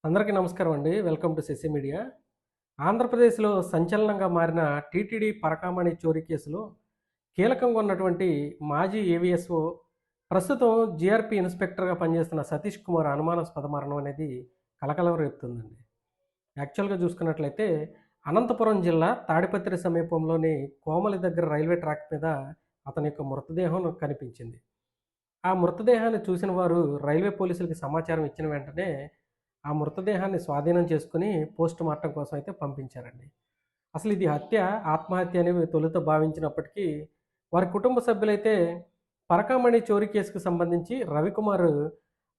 అందరికీ నమస్కారం అండి. వెల్కమ్ టు సెసి మీడియా. ఆంధ్రప్రదేశ్‌లో సంచలనంగా మారిన టీటీడీ పరకామణి చోరీ కేసులో కీలకంగా ఉన్నటువంటి మాజీ ఏవీఎస్‌ఓ ప్రస్తుతం జీఆర్పీ ఇన్స్‌పెక్టర్‌గా పనిచేస్తున్న సతీష్ కుమార్ అనుమానాస్పద మరణం అనేది కలకలం రేపుతుందండి. యాక్చువల్‌గా చూసుకున్నట్లయితే అనంతపురం జిల్లా తాడిపత్రి సమీపంలోని కోమలి దగ్గర రైల్వే ట్రాక్ మీద అతని యొక్క మృతదేహం కనిపించింది. ఆ మృతదేహాన్ని చూసిన వారు రైల్వే పోలీసులకి సమాచారం ఇచ్చిన వెంటనే ఆ మృతదేహాన్ని స్వాధీనం చేసుకొని పోస్ట్‌మార్టం కోసం అయితే పంపించారండి. అసలు ఇది హత్య, ఆత్మహత్య అని తొలుత భావించినప్పటికీ వారి కుటుంబ సభ్యులైతే పరకామణి చోరీ కేసుకు సంబంధించి రవికుమార్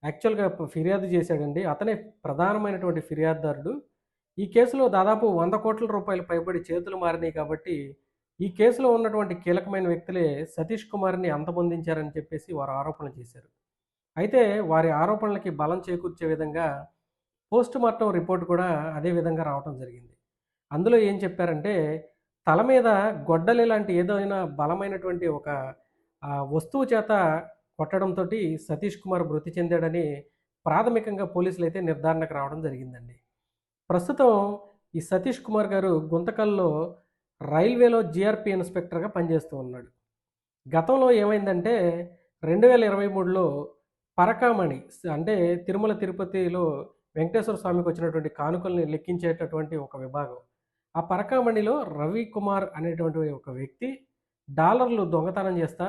యాక్చువల్‌గా ఫిర్యాదు చేశాడండి. అతనే ప్రధానమైనటువంటి ఫిర్యాదుదారుడు. ఈ కేసులో దాదాపు రూ. 100,00,00,000 పైబడి చేతులు మారినాయి కాబట్టి, ఈ కేసులో ఉన్నటువంటి కీలకమైన వ్యక్తులే సతీష్ కుమార్‌ని అంతమొందించారని చెప్పేసి వారు ఆరోపణలు చేశారు. అయితే వారి ఆరోపణలకి బలం చేకూర్చే విధంగా పోస్ట్‌మార్టం రిపోర్ట్ కూడా అదే విధంగా రావటం జరిగింది. అందులో ఏం చెప్పారంటే, తల మీద గొడ్డలి లాంటి ఏదైనా బలమైనటువంటి ఒక వస్తువు చేత కొట్టడంతోటి సతీష్ కుమార్ మృతి చెందాడని ప్రాథమికంగా పోలీసులైతే నిర్ధారణకు రావడం జరిగిందండి. ప్రస్తుతం ఈ సతీష్ కుమార్ గారు గుంతకల్‌లో రైల్వేలో జీఆర్‌పీ ఇన్స్‌పెక్టర్‌గా పనిచేస్తూ ఉన్నాడు. గతంలో ఏమైందంటే 2023లో పరకామణి అంటే తిరుమల తిరుపతిలో వెంకటేశ్వర స్వామికి వచ్చినటువంటి కానుకల్ని లెక్కించేటటువంటి ఒక విభాగం. ఆ పరకామణిలో రవికుమార్ అనేటువంటి ఒక వ్యక్తి డాలర్లు దొంగతనం చేస్తా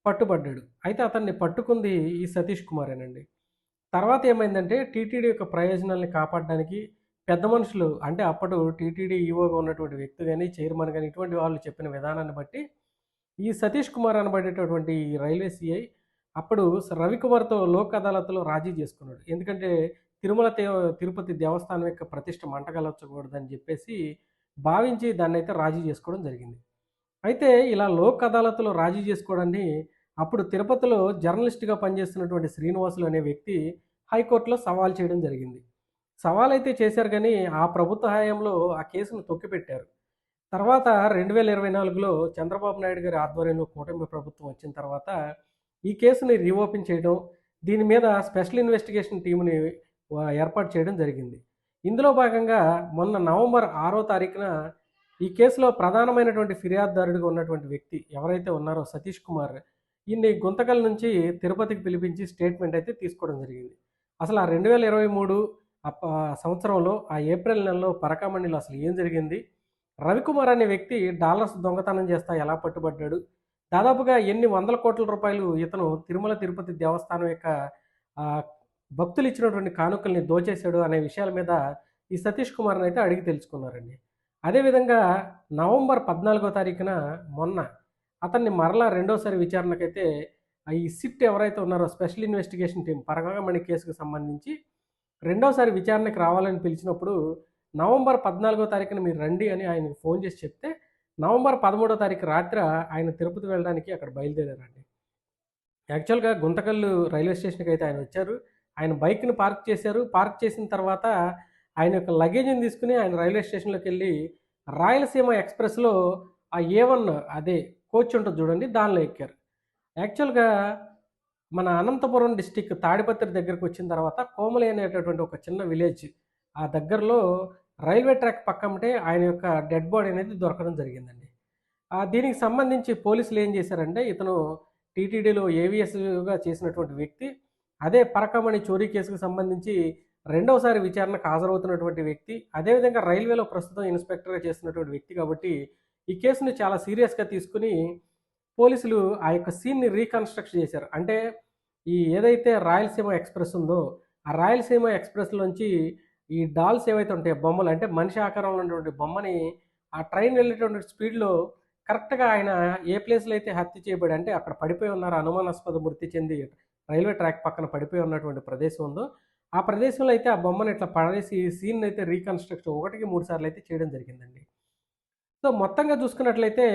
పట్టుబడ్డాడు. అయితే అతన్ని పట్టుకుంది ఈ సతీష్ కుమారేనండి. తర్వాత ఏమైందంటే టీటీడీ యొక్క ప్రయోజనాల్ని కాపాడడానికి పెద్ద మనుషులు అంటే అప్పుడు టీటీడీ ఈవోగా ఉన్నటువంటి వ్యక్తి గాని, చైర్మన్ గాని ఇటువంటి వాళ్ళు చెప్పిన విధానాన్ని బట్టి ఈ సతీష్ కుమార్ అనబడేటటువంటి ఈ రైల్వే సీఐ అప్పుడు రవికుమార్‌తో లోక్ అదాలత్‌లో రాజీ చేసుకున్నాడు. ఎందుకంటే తిరుపతి దేవస్థానం యొక్క ప్రతిష్ట మంటగలచకూడదని చెప్పేసి భావించి దాన్నైతే రాజీ చేసుకోవడం జరిగింది. అయితే ఇలా లోక్ అదాలత్‌లో రాజీ చేసుకోవడాన్ని అప్పుడు తిరుపతిలో జర్నలిస్ట్‌గా పనిచేస్తున్నటువంటి శ్రీనివాసులు అనే వ్యక్తి హైకోర్టులో సవాల్ చేయడం జరిగింది. సవాలైతే చేశారు గానీ, ఆ ప్రభుత్వ హయాంలో ఆ కేసును తొక్కిపెట్టారు. తర్వాత 2024లో చంద్రబాబు నాయుడు గారి ఆధ్వర్యంలో కూటమి ప్రభుత్వం వచ్చిన తర్వాత ఈ కేసుని రీఓపెన్ చేయడం, దీని మీద స్పెషల్ ఇన్వెస్టిగేషన్ టీమ్‌ని ఏర్పాటు చేయడం జరిగింది. ఇందులో భాగంగా మొన్న నవంబర్ 6వ తారీఖున ఈ కేసులో ప్రధానమైనటువంటి ఫిర్యాదుదారుడిగా ఉన్నటువంటి వ్యక్తి ఎవరైతే ఉన్నారో సతీష్ కుమార్, ఈయన్ని గుంతకల్ నుంచి తిరుపతికి పిలిపించి స్టేట్మెంట్ అయితే తీసుకోవడం జరిగింది. అసలు ఆ 2023 సంవత్సరంలో ఆ ఏప్రిల్ నెలలో పరకామణిలో అసలు ఏం జరిగింది? రవికుమార్ అనే వ్యక్తి డాలర్స్ దొంగతనం చేస్తా ఎలా పట్టుబడ్డాడు? దాదాపుగా ఎన్ని వందల కోట్ల రూపాయలు ఇతను తిరుమల తిరుపతి దేవస్థానం యొక్క ఆహ్, భక్తులు ఇచ్చినటువంటి కానుకల్ని దోచేశాడు అనే విషయాల మీద ఈ సతీష్ కుమార్‌ని అయితే అడిగి తెలుసుకున్నారండి. అదేవిధంగా నవంబర్ 14వ తారీఖున మొన్న అతన్ని మరలా రెండోసారి విచారణకైతే ఈ సిట్ ఎవరైతే ఉన్నారో స్పెషల్ ఇన్వెస్టిగేషన్ టీమ్ పరకామణి కేసుకు సంబంధించి రెండోసారి విచారణకు రావాలని పిలిచినప్పుడు నవంబర్ 14వ తారీఖున మీరు రండి అని ఆయనకి ఫోన్ చేసి చెప్తే నవంబర్ 13వ తారీఖు రాత్ర ఆయన తిరుపతి వెళ్ళడానికి అక్కడ బయలుదేరారండి. యాక్చువల్‌గా గుంతకల్లు రైల్వే స్టేషన్‌కి అయితే ఆయన వచ్చారు. ఆయన బైక్‌ని పార్క్ చేశారు. పార్క్ చేసిన తర్వాత ఆయన యొక్క లగేజ్‌ని తీసుకొని ఆయన రైల్వే స్టేషన్‌లోకెళ్ళి రాయలసీమ ఎక్స్‌ప్రెస్‌లో ఆ ఏ1 అదే కోచ్ ఉంటది చూడండి దానిలో ఎక్కారు. యాక్చువల్‌గా మన అనంతపురం డిస్ట్రిక్ట్ తాడిపత్రి దగ్గరకొచ్చిన తర్వాత కోమలి అనేటటువంటి ఒక చిన్న విలేజ్. ఆ దగ్గరలో రైల్వే ట్రాక్ పక్కమ్మటే ఆయన యొక్క డెడ్ బాడీ అనేది దొరకడం జరిగిందండి. దీనికి సంబంధించి పోలీసులు ఏం చేశారంటే ఇతను టీటీడీలో ఏవీఎస్‌గా చేసినటువంటి వ్యక్తి. అదే పరకామణి చోరీ కేసుకు సంబంధించి రెండవసారి విచారణకు హాజరవుతున్నటువంటి వ్యక్తి. అదేవిధంగా రైల్వేలో ప్రస్తుతం ఇన్స్‌పెక్టర్‌గా చేస్తున్నటువంటి వ్యక్తి కాబట్టి ఈ కేసుని చాలా సీరియస్‌గా తీసుకొని పోలీసులు ఆ యొక్క సీన్‌ని రీకన్‌స్ట్రక్ట్ చేశారు. అంటే ఏదైతే రాయలసీమ ఎక్స్‌ప్రెస్ ఉందో, ఆ రాయలసీమ ఎక్స్‌ప్రెస్‌లోంచి ఈ డాల్స్ ఏవైతే ఉంటాయో బొమ్మలు అంటే మనిషి ఆకారంలో ఉన్నటువంటి బొమ్మని ఆ ట్రైన్ వెళ్ళేటువంటి స్పీడ్‌లో కరెక్ట్‌గా ఆయన ఏ ప్లేస్‌లో అయితే హత్య చేయబడి అంటే అక్కడ పడిపోయి ఉన్నారు అనుమానాస్పద మృతి చెంది రైల్వే ట్రాక్ పక్కన పడిపోయి ఉన్నటువంటి ప్రదేశం ఉందో, ఆ ప్రదేశంలో అయితే ఆ బొమ్మను ఇట్లా పడేసి సీన్‌ని అయితే రీకన్‌స్ట్రక్ట్ 1కి 3 సార్లు అయితే చేయడం జరిగిందండి. సో, మొత్తంగా చూసుకున్నట్లయితే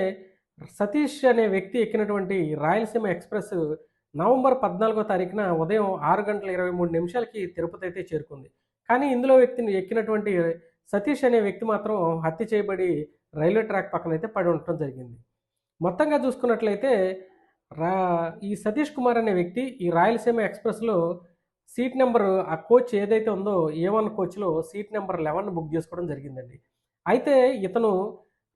సతీష్ అనే వ్యక్తి ఎక్కినటువంటి రాయలసీమ ఎక్స్‌ప్రెస్ నవంబర్ 14వ తారీఖున ఉదయం 6:23 తిరుపతి అయితే చేరుకుంది. కానీ ఇందులో ఎక్కినటువంటి సతీష్ అనే వ్యక్తి మాత్రం హత్య చేయబడి రైల్వే ట్రాక్ పక్కనైతే పడి ఉండటం జరిగింది. మొత్తంగా చూసుకున్నట్లయితే రా ఈ సతీష్ కుమార్ అనే వ్యక్తి ఈ రాయలసీమ ఎక్స్‌ప్రెస్‌లో సీట్ నెంబరు ఆ కోచ్ ఏదైతే ఉందో ఏ1 కోచ్‌లో సీట్ నెంబర్ 11 బుక్ చేసుకోవడం జరిగిందండి. అయితే ఇతను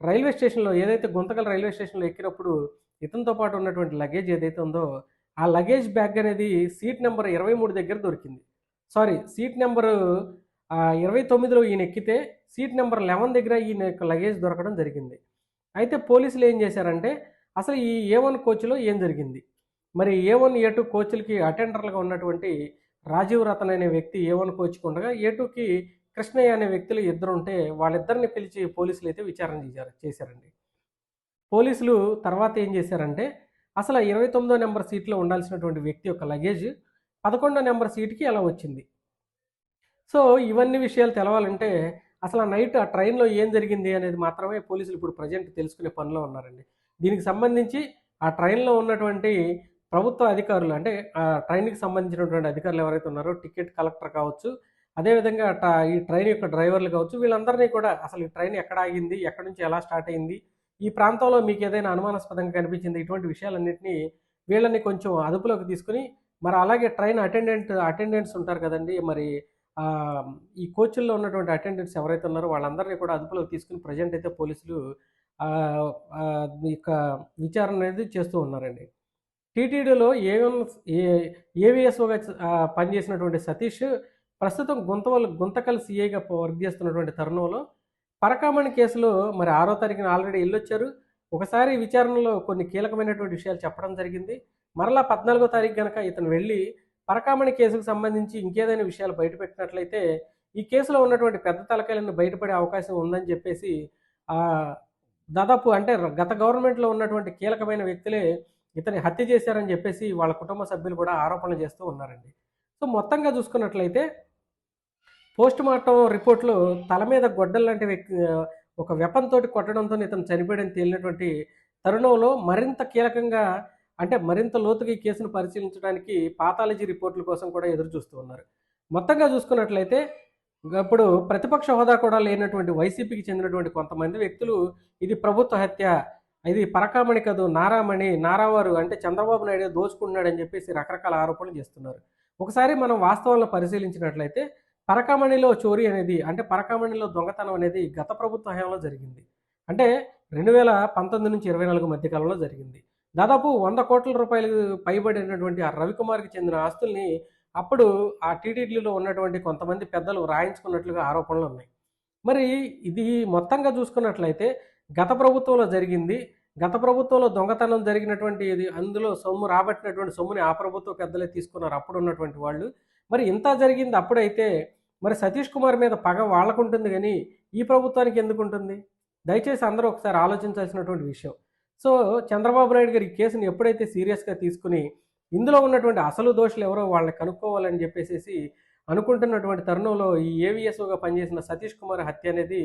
రైల్వే స్టేషన్‌లో ఏదైతే గుంతకల్ రైల్వే స్టేషన్‌లో ఎక్కినప్పుడు ఇతనితో పాటు ఉన్నటువంటి లగేజ్ ఏదైతే ఉందో, ఆ లగేజ్ బ్యాగ్ అనేది సీట్ నెంబర్ 23 దగ్గర దొరికింది. సారీ సీట్ నెంబరు 29లో ఈయన ఎక్కితే సీట్ నెంబర్ 11 దగ్గర ఈయన యొక్క లగేజ్ దొరకడం జరిగింది. అయితే పోలీసులు ఏం చేశారంటే అసలు ఈ ఏ1 కోచ్‌లో ఏం జరిగింది? మరి ఏ1, ఏ2 కోచ్‌లకి అటెండర్‌లుగా ఉన్నటువంటి రాజీవ్ రతన్ అనే వ్యక్తి ఏ1 కోచ్‌కి ఉండగా, ఏ2కి కృష్ణయ్య అనే వ్యక్తులు ఇద్దరుంటే వాళ్ళిద్దరిని పిలిచి పోలీసులైతే విచారణ చేశారండి. పోలీసులు తర్వాత ఏం చేశారంటే అసలు 29వ నంబర్ సీట్‌లో ఉండాల్సినటువంటి వ్యక్తి యొక్క లగేజ్ 11వ నంబర్ సీట్‌కి ఎలా వచ్చింది? సో, ఇవన్నీ విషయాలు తెలవాలంటే అసలు ఆ నైట్ ఆ ట్రైన్‌లో ఏం జరిగింది అనేది మాత్రమే పోలీసులు ఇప్పుడు ప్రెజెంట్ తెలుసుకునే పనిలో ఉన్నారండి. దీనికి సంబంధించి ఆ ట్రైన్‌లో ఉన్నటువంటి ప్రభుత్వ అధికారులు అంటే ట్రైన్‌కి సంబంధించినటువంటి అధికారులు ఎవరైతే ఉన్నారో టికెట్ కలెక్టర్ కావచ్చు, అదేవిధంగా ఈ ట్రైన్ యొక్క డ్రైవర్లు కావచ్చు, వీళ్ళందరినీ కూడా అసలు ఈ ట్రైన్ ఎక్కడ ఆగింది? ఎక్కడి నుంచి ఎలా స్టార్ట్ అయింది? ఈ ప్రాంతంలో మీకేదైనా అనుమానాస్పదంగా కనిపించింది? ఇటువంటి విషయాలన్నిటిని వీళ్ళని కొంచెం అదుపులోకి తీసుకొని మరి అలాగే ట్రైన్ అటెండెంట్స్ ఉంటారు కదండీ! మరి ఆహ్, ఈ కోచ్‌ల్లో ఉన్నటువంటి అటెండెంట్స్ ఎవరైతే ఉన్నారో వాళ్ళందరినీ కూడా అదుపులోకి తీసుకొని ప్రెజెంట్ అయితే పోలీసులు ఆహ్, ఆహ్, ఇక విచారణ అనేది చేస్తూ ఉన్నారండి. టీటీడీలో ఏ ఏవిఎస్ఓగా పనిచేసినటువంటి సతీష్ ప్రస్తుతం గుంతకల్ సీఐగా వర్క్ చేస్తున్నటువంటి తరుణంలో పరకామణి కేసులో మరి 6వ తారీఖున ఆల్రెడీ ఎళ్ళొచ్చారు. ఒకసారి విచారణలో కొన్ని కీలకమైనటువంటి విషయాలు చెప్పడం జరిగింది. మరలా 14వ తారీఖు గనక ఇతను వెళ్ళి పరకామణి కేసుకు సంబంధించి ఇంకేదైనా విషయాలు బయటపెట్టినట్లయితే, ఈ కేసులో ఉన్నటువంటి పెద్ద తలకాయలన్నీ బయటపడే అవకాశం ఉందని చెప్పేసి ఆహ్, దాదాపు అంటే గత గవర్నమెంట్‌లో ఉన్నటువంటి కీలకమైన వ్యక్తులే ఇతన్ని హత్య చేశారని చెప్పేసి వాళ్ళ కుటుంబ సభ్యులు కూడా ఆరోపణలు చేస్తూ ఉన్నారండి. సో, మొత్తంగా చూసుకున్నట్లయితే పోస్ట్‌మార్టం రిపోర్ట్‌లో తల మీద గొడ్డల్లాంటి ఒక వెపన్ తోటి కొట్టడంతోనే ఇతను చనిపోయాడని తేలినటువంటి తరుణంలో మరింత కీలకంగా అంటే మరింత లోతుగా ఈ కేసును పరిశీలించడానికి పాథాలజీ రిపోర్ట్‌ల కోసం కూడా ఎదురు చూస్తూ ఉన్నారు. మొత్తంగా చూసుకున్నట్లయితే ఇప్పుడు ప్రతిపక్ష హోదా కూడా లేనటువంటి వైసీపీకి చెందినటువంటి కొంతమంది వ్యక్తులు ఇది ప్రభుత్వ హత్య, ఇది పరకామణి కాదు నారామణి, నారావారు అంటే చంద్రబాబు నాయుడే దోచుకున్నాడని చెప్పేసి రకరకాల ఆరోపణలు చేస్తున్నారు. ఒకసారి మనం వాస్తవాలను పరిశీలించినట్లయితే పరకామణిలో చోరీ అనేది అంటే పరకామణిలో దొంగతనం అనేది గత ప్రభుత్వ హయాంలో జరిగింది. అంటే 2019-24 మధ్య కాలంలో జరిగింది. దాదాపు 100 కోట్ల రూపాయలు పైబడినటువంటి ఆ రవికుమార్‌కి చెందిన ఆస్తుల్ని అప్పుడు ఆ టీటీడీలో ఉన్నటువంటి కొంతమంది పెద్దలు రాయించుకున్నట్లుగా ఆరోపణలున్నాయి. మరి ఇది మొత్తంగా చూసుకున్నట్లయితే గత ప్రభుత్వంలో జరిగింది. గత ప్రభుత్వంలో దొంగతనం జరిగినటువంటి ఇది అందులో సొమ్ము రాబట్టినటువంటి సొమ్ముని ఆ ప్రభుత్వ పెద్దలే తీసుకున్నారు అప్పుడున్నటువంటి వాళ్ళు. మరి ఇంత జరిగింది అప్పుడైతే మరి సతీష్ కుమార్ మీద పగ వాళ్ళకుంటుంది గానీ, ఈ ప్రభుత్వానికి ఎందుకుంటుంది? దయచేసి అందరూ ఒకసారి ఆలోచించాల్సినటువంటి విషయం. సో, చంద్రబాబు నాయుడు గారు ఈ కేసుని ఎప్పుడైతే సీరియస్‌గా తీసుకొని, ఇందులో ఉన్నటువంటి అసలు దోషులు ఎవరో వాళ్ళని కనుక్కోవాలని చెప్పేసేసి అనుకుంటున్నటువంటి తరుణంలో ఈ ఏవిఎస్ఓగా పనిచేసిన సతీష్ కుమార్ హత్య అనేది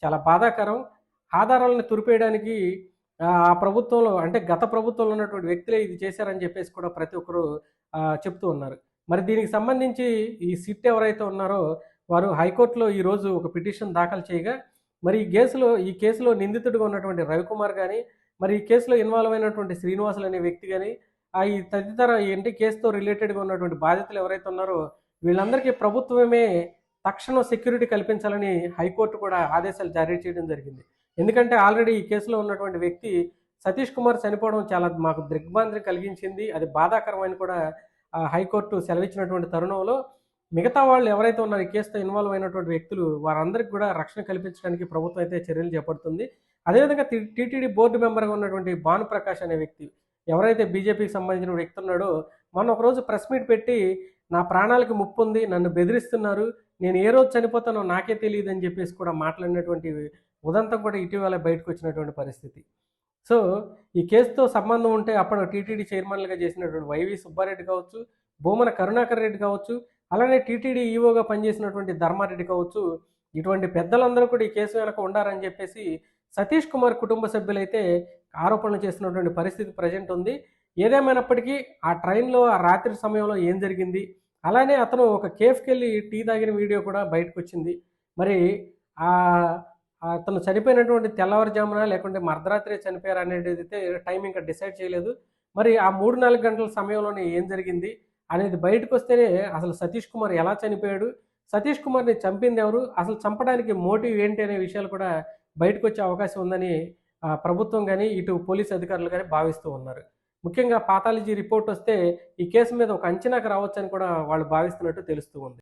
చాలా బాధాకరం. ఆధారాలను తురిపేయడానికి ఆ ప్రభుత్వంలో అంటే గత ప్రభుత్వంలో ఉన్నటువంటి వ్యక్తులే ఇది చేశారని చెప్పేసి కూడా ప్రతి ఒక్కరు చెప్తూ ఉన్నారు. మరి దీనికి సంబంధించి ఈ సిట్ ఎవరైతే ఉన్నారో వారు హైకోర్టులో ఈరోజు ఒక పిటిషన్ దాఖలు చేయగా, మరి ఈ కేసులో నిందితుడిగా ఉన్నటువంటి రవికుమార్ గాని, మరి ఈ కేసులో ఇన్వాల్వ్ అయినటువంటి శ్రీనివాసులు అనే వ్యక్తి గాని, ఈ తదితర ఏంటి కేసుతో రిలేటెడ్‌గా ఉన్నటువంటి బాధితులు ఎవరైతే ఉన్నారో వీళ్ళందరికీ ప్రభుత్వమే తక్షణం సెక్యూరిటీ కల్పించాలని హైకోర్టు కూడా ఆదేశాలు జారీ చేయడం జరిగింది. ఎందుకంటే ఆల్రెడీ ఈ కేసులో ఉన్నటువంటి వ్యక్తి సతీష్ కుమార్ చనిపోవడం చాలా మాకు దిగ్భ్రాంతిని కలిగించింది. అది బాధాకరమని కూడా హైకోర్టు సెలవిచ్చినటువంటి తరుణంలో మిగతా వాళ్ళు ఎవరైతే ఉన్నారో ఈ కేసుతో ఇన్వాల్వ్ అయినటువంటి వ్యక్తులు వారందరికీ కూడా రక్షణ కల్పించడానికి ప్రభుత్వం అయితే చర్యలు చేపడుతుంది. అదేవిధంగా టీటీడీ బోర్డు మెంబర్‌గా ఉన్నటువంటి భానుప్రకాష్ అనే వ్యక్తి ఎవరైతే బీజేపీకి సంబంధించిన వ్యక్తి ఉన్నాడో మొన్న ఒకరోజు ప్రెస్ మీట్ పెట్టి నా ప్రాణాలకు ముప్పుంది, నన్ను బెదిరిస్తున్నారు, నేను ఏ రోజు చనిపోతానో నాకే తెలియదని చెప్పేసి కూడా మాట్లాడినటువంటి ఉదంతం కూడా ఇటీవల బయటకొచ్చినటువంటి పరిస్థితి. సో, ఈ కేసుతో సంబంధం ఉంటే అప్పుడు టీటీడీ చైర్మన్‌లుగా చేసినటువంటి వైవి సుబ్బారెడ్డి కావచ్చు, భూమన కరుణాకర్ రెడ్డి కావచ్చు, అలానే టీటీడీ ఈవోగా పనిచేసినటువంటి ధర్మారెడ్డి కావచ్చు, ఇటువంటి పెద్దలందరూ కూడా ఈ కేసు వెనక ఉండారని చెప్పేసి సతీష్ కుమార్ కుటుంబ సభ్యులైతే ఆరోపణలు చేస్తున్నటువంటి పరిస్థితి ప్రెజెంట్ ఉంది. ఏదేమైనప్పటికీ ఆ ట్రైన్‌లో ఆ రాత్రి సమయంలో ఏం జరిగింది? అలానే అతను ఒక కేఫ్‌కెళ్ళి టీ తాగిన వీడియో కూడా బయటకొచ్చింది. మరి ఆహ్, అతను చనిపోయినటువంటి తెల్లవారుజామున లేకుంటే అర్ధరాత్రే చనిపోయారా అనేదైతే టైం ఇంకా డిసైడ్ చేయలేదు. మరి ఆ 3, 4 గంటల సమయంలోనే ఏం జరిగింది? అనేది బయటకొస్తేనే అసలు సతీష్ కుమార్ ఎలా చనిపోయాడు? సతీష్ కుమార్‌ని చంపింది ఎవరు? అసలు చంపడానికి మోటివ్ ఏంటి అనే విషయాలు కూడా బయటకొచ్చే అవకాశం ఉందని ప్రభుత్వం గాని, ఇటు పోలీస్ అధికారులు గాని భావిస్తూ ఉన్నారు. ముఖ్యంగా పాథాలజీ రిపోర్టొస్తే ఈ కేసు మీద ఒక అంచనాకు రావచ్చని కూడా వాళ్ళు భావిస్తున్నట్టు తెలుస్తూ ఉంది.